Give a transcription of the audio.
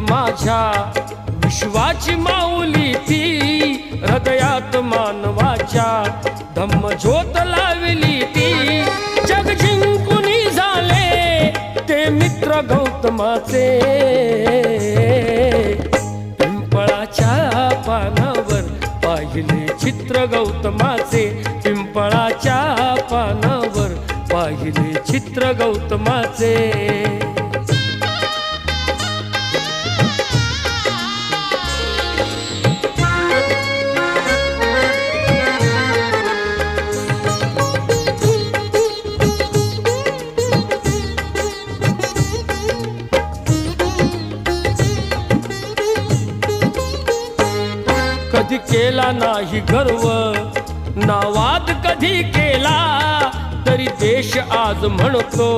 माझ्या विश्वाची माऊली ती हृदयात मानवाच्या धम्मज्योत लावली ती जग जिंकुनी झाले ते मित्र गौतमाचे पिंपळाच्या पानावर पाहिले चित्र गौतमाचे पिंपळाच्या पानावर पाहिले चित्र गौतमाचे कधी केला नाही गर्व ना वाद कधी केला तरी देश आज म्हणतो